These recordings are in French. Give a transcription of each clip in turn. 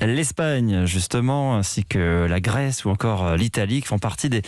L'Espagne, justement, ainsi que la Grèce ou encore l'Italie, qui font partie du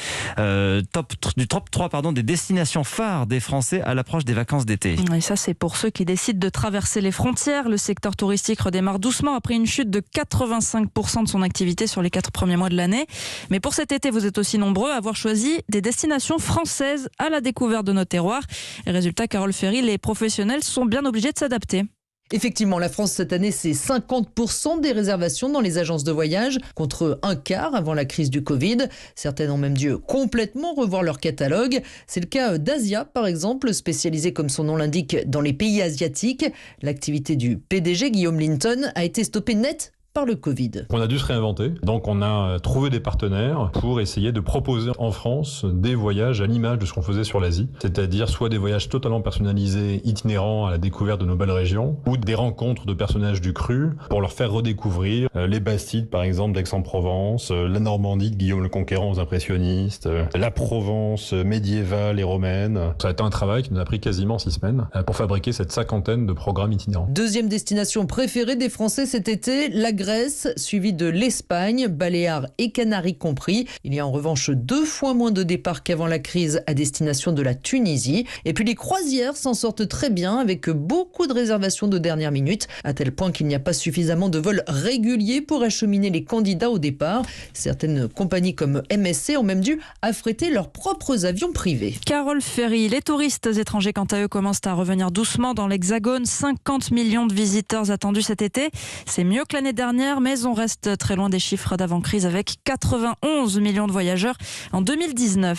top 3 des destinations phares des Français à l'approche des vacances d'été. Et ça, c'est pour ceux qui décident de traverser les frontières. Le secteur touristique redémarre doucement après une chute de 85% de son activité sur les 4 premiers mois de l'année. Mais pour cet été, vous êtes aussi nombreux à avoir choisi des destinations françaises à la découverte de nos terroirs. Et résultat, Carole Ferry, les professionnels sont bien obligés de s'adapter. Effectivement, la France cette année, c'est 50% des réservations dans les agences de voyage, contre un quart avant la crise du Covid. Certaines ont même dû complètement revoir leur catalogue. C'est le cas d'Asia, par exemple, spécialisée comme son nom l'indique dans les pays asiatiques. L'activité du PDG, Guillaume Linton, a été stoppée net par le Covid. On a dû se réinventer, donc on a trouvé des partenaires pour essayer de proposer en France des voyages à l'image de ce qu'on faisait sur l'Asie, c'est-à-dire soit des voyages totalement personnalisés, itinérants à la découverte de nos belles régions, ou des rencontres de personnages du cru pour leur faire redécouvrir les Bastides par exemple d'Aix-en-Provence, la Normandie de Guillaume le Conquérant aux impressionnistes, la Provence médiévale et romaine. Ça a été un travail qui nous a pris quasiment 6 semaines pour fabriquer cette 50aine de programmes itinérants. Deuxième destination préférée des Français cet été, la Grèce, suivie de l'Espagne, Baléares et Canaries compris. Il y a en revanche 2 fois moins de départs qu'avant la crise à destination de la Tunisie. Et puis les croisières s'en sortent très bien avec beaucoup de réservations de dernière minute, à tel point qu'il n'y a pas suffisamment de vols réguliers pour acheminer les candidats au départ. Certaines compagnies comme MSC ont même dû affréter leurs propres avions privés. Carole Ferry, les touristes étrangers quant à eux commencent à revenir doucement dans l'Hexagone. 50 millions de visiteurs attendus cet été. C'est mieux que l'année dernière, mais on reste très loin des chiffres d'avant-crise avec 91 millions de voyageurs en 2019.